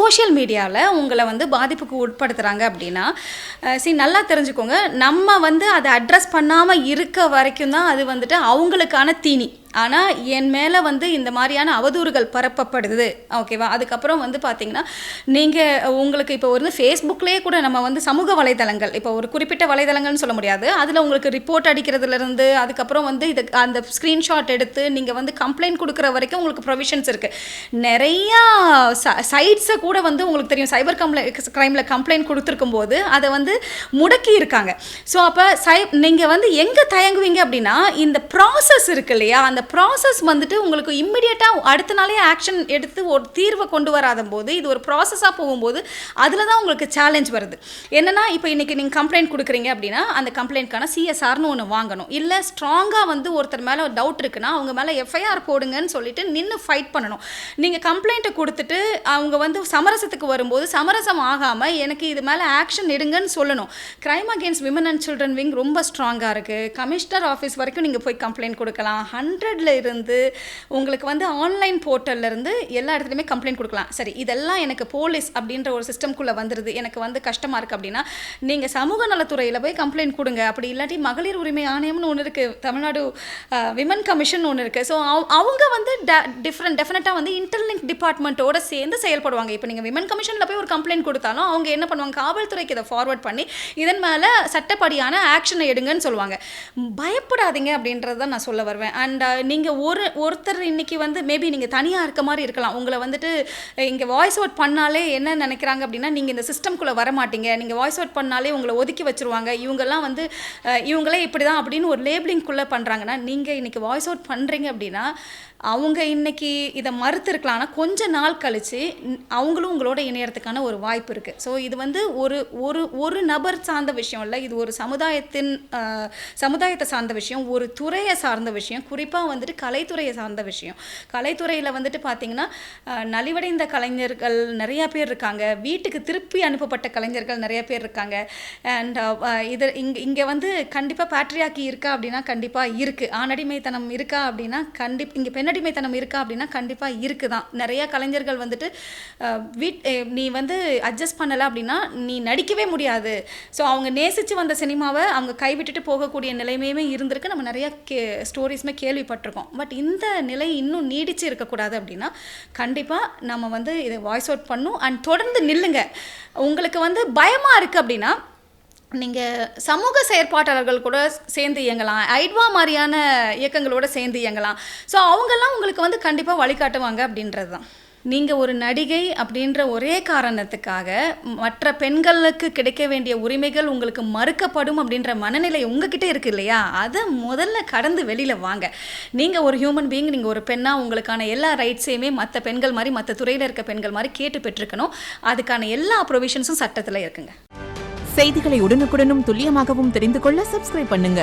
Social மீடியாவில் உங்களை வந்து பாதிப்புக்கு உட்படுத்துகிறாங்க அப்படின்னா நல்லா தெரிஞ்சுக்கோங்க, நம்ம வந்து அதை அட்ரஸ் பண்ணாமல் இருக்க வரைக்கும் தான் அது வந்துட்டு அவங்களுக்கான தீனி. ஆனால் என் மேலே வந்து இந்த மாதிரியான அவதூறுகள் பரப்பப்படுது, ஓகேவா? அதுக்கப்புறம் வந்து பார்த்திங்கன்னா நீங்கள் உங்களுக்கு இப்போ வந்து ஃபேஸ்புக்லேயே கூட நம்ம வந்து சமூக வலைதளங்கள், இப்போ ஒரு குறிப்பிட்ட வலைதளங்கள்னு சொல்ல முடியாது, அதில் உங்களுக்கு ரிப்போர்ட் அடிக்கிறதுலேருந்து அதுக்கப்புறம் வந்து இது அந்த ஸ்க்ரீன்ஷாட் எடுத்து நீங்கள் வந்து கம்ப்ளைண்ட் கொடுக்குற வரைக்கும் உங்களுக்கு ப்ரொவிஷன்ஸ் இருக்குது. நிறையா சைட்ஸை கூட வந்து உங்களுக்கு தெரியும், சைபர் க்ரைமில் கம்ப்ளைண்ட் கொடுத்துருக்கும் போது அதை வந்து முடக்கி இருக்காங்க. ஸோ அப்போ நீங்கள் வந்து எங்கே தயங்குவீங்க அப்படின்னா, இந்த ப்ராசஸ் இருக்கு இல்லையா, அந்த ப்ராசஸ் வந்துட்டு உங்களுக்கு இம்மிடியட்டாக அடுத்த நாளே ஆக்ஷன் எடுத்து ஒரு தீர்வை கொண்டு வராத போது, இது ஒரு ப்ராசஸாக போகும்போது அதில் தான் உங்களுக்கு சேலஞ்ச் வருது. என்னென்னா, இப்போ இன்றைக்கி நீங்கள் கம்ப்ளைண்ட் கொடுக்குறீங்க அப்படின்னா அந்த கம்ப்ளைண்ட்கான சிஎஸ்ஆர்னு ஒன்று வாங்கணும். இல்லை ஸ்ட்ராங்காக வந்து ஒருத்தர் மேலே ஒரு டவுட் இருக்குன்னா அவங்க மேலே எஃப்ஐஆர் போடுங்கன்னு சொல்லிட்டு நின்று ஃபைட் பண்ணணும். நீங்கள் கம்ப்ளைண்ட்டை கொடுத்துட்டு அவங்க வந்து சமரசத்துக்கு வரும்போது சமரசம் ஆகாமல் எனக்கு இது மேலே ஆக்ஷன் எடுங்கன்னு சொல்லணும். Crime against women and children wing ரொம்ப ஸ்ட்ராங்காக இருக்குது. கமிஷனர் ஆஃபீஸ் வரைக்கும் நீங்கள் போய் கம்ப்ளைண்ட் கொடுக்கலாம். 100 இருந்து உங்களுக்கு வந்து ஆன்லைன் போர்ட்டல்ல இருந்து எல்லா இடத்துலையுமே கம்ப்ளைண்ட் கொடுக்கலாம். சரி, இதெல்லாம் எனக்கு போலீஸ் அப்படின்ற ஒரு சிஸ்டம்குள்ளே வந்துடுது, எனக்கு வந்து கஷ்டமாக இருக்குது அப்படின்னா நீங்கள் சமூக நலத்துறையில் போய் கம்ப்ளைண்ட் கொடுங்க. அப்படி இல்லாட்டி மகளிர் உரிமை ஆணையம்னு ஒன்று இருக்குது, தமிழ்நாடு விமன் கமிஷன் ஒன்று இருக்குது. ஸோ அவங்க வந்து டெஃபினட்டாக வந்து இன்டர்லிங்க் டிபார்ட்மெண்ட்டோட சேர்ந்து செயல்படுவாங்க. இப்போ நீங்கள் விமன் கமிஷனில் போய் ஒரு கம்ப்ளைண்ட் கொடுத்தாலும் அவங்க என்ன பண்ணுவாங்க, காவல்துறைக்கு இதை ஃபார்வர்ட் பண்ணி இதன் மேலே சட்டப்படியான ஆக்ஷனை எடுங்கன்னு சொல்லுவாங்க. பயப்படாதீங்க அப்படின்றது தான் நான் சொல்ல வருவேன். அண்ட் நீங்கள் ஒருத்தர் இன்றைக்கி வந்து மேபி நீங்கள் தனியாக இருக்க மாதிரி இருக்கலாம். உங்களை வந்துட்டு இங்கே வாய்ஸ் அவுட் பண்ணாலே என்ன நினைக்கிறாங்க அப்படின்னா, நீங்கள் இந்த சிஸ்டம்குள்ளே வர மாட்டீங்க, நீங்கள் வாய்ஸ் அவுட் பண்ணாலே உங்களை ஒதுக்கி வச்சுருவாங்க, இவங்கெல்லாம் வந்து இவங்களே இப்படி தான் அப்படின்னு ஒரு லேபிளிங்குள்ளே பண்ணுறாங்கன்னா, நீங்கள் இன்றைக்கி வாய்ஸ் அவுட் பண்ணுறீங்க அப்படின்னா அவங்க இன்றைக்கி இதை மறுத்துருக்கலாம். ஆனால் கொஞ்ச நாள் கழித்து அவங்களும் உங்களோட இணையறதுக்கான ஒரு வாய்ப்பு இருக்குது. ஸோ இது வந்து ஒரு நபர் சார்ந்த விஷயம் இல்லை, இது ஒரு சமுதாயத்தை சார்ந்த விஷயம், ஒரு துறையை சார்ந்த விஷயம், குறிப்பாக வந்துட்டு கலைத்துறையை சார்ந்த விஷயம். கலைத்துறையில் வந்துட்டு பார்த்திங்கன்னா நலிவடைந்த கலைஞர்கள் நிறையா பேர் இருக்காங்க, வீட்டுக்கு திருப்பி அனுப்பப்பட்ட கலைஞர்கள் நிறைய பேர் இருக்காங்க. அண்ட் இது இங்கே வந்து கண்டிப்பாக பேட்ரியாக்கி இருக்கா அப்படின்னா கண்டிப்பாக இருக்குது. ஆணடிமைத்தனம் இருக்கா அப்படின்னா இங்கே பெண்ணடிமைத்தனம் இருக்கா அப்படின்னா கண்டிப்பாக இருக்குது தான். நிறையா கலைஞர்கள் வந்துட்டு நீ வந்து அட்ஜஸ்ட் பண்ணலை அப்படின்னா நீ நடிக்கவே முடியாது. ஸோ அவங்க நேசித்து வந்த சினிமாவை அவங்க கைவிட்டுட்டு போகக்கூடிய நிலைமையுமே இருந்திருக்கு. நம்ம நிறையா ஸ்டோரிஸுமே கேள்விப்பட்டிருக்கோம். பட் இந்த நிலை இன்னும் நீடிச்சு இருக்கக்கூடாது அப்படின்னா கண்டிப்பாக நம்ம வந்து இதை வாய்ஸ் அவுட் பண்ணும். அண்ட் தொடர்ந்து நில்லுங்க. உங்களுக்கு வந்து பயமாக இருக்குது அப்படின்னா நீங்கள் சமூக செயற்பாட்டாளர்கள் கூட சேர்ந்து இயங்கலாம், ஐட்வா மாதிரியான இயக்கங்களோட சேர்ந்து இயங்கலாம். ஸோ அவங்கெல்லாம் உங்களுக்கு வந்து கண்டிப்பாக வழிகாட்டுவாங்க அப்படின்றது தான். நீங்கள் ஒரு நடிகை அப்படின்ற ஒரே காரணத்துக்காக மற்ற பெண்களுக்கு கிடைக்க வேண்டிய உரிமைகள் உங்களுக்கு மறுக்கப்படும் அப்படின்ற மனநிலை உங்ககிட்ட இருக்குது இல்லையா, அதை முதல்ல கடந்து வெளியில் வாங்க. நீங்கள் ஒரு ஹியூமன் பீயிங், நீங்கள் ஒரு பெண்ணாக உங்களுக்கான எல்லா ரைட்ஸையுமே மற்ற பெண்கள் மாதிரி மற்ற துறையில் இருக்க பெண்கள் மாதிரி கேட்டு பெற்றிருக்கணும். அதுக்கான எல்லா ப்ரொவிஷன்ஸும் சட்டத்தில் இருக்குங்க. செய்திகளை உடனுக்குடனும் துல்லியமாகவும் தெரிந்து கொள்ள சப்ஸ்கிரைப் பண்ணுங்க.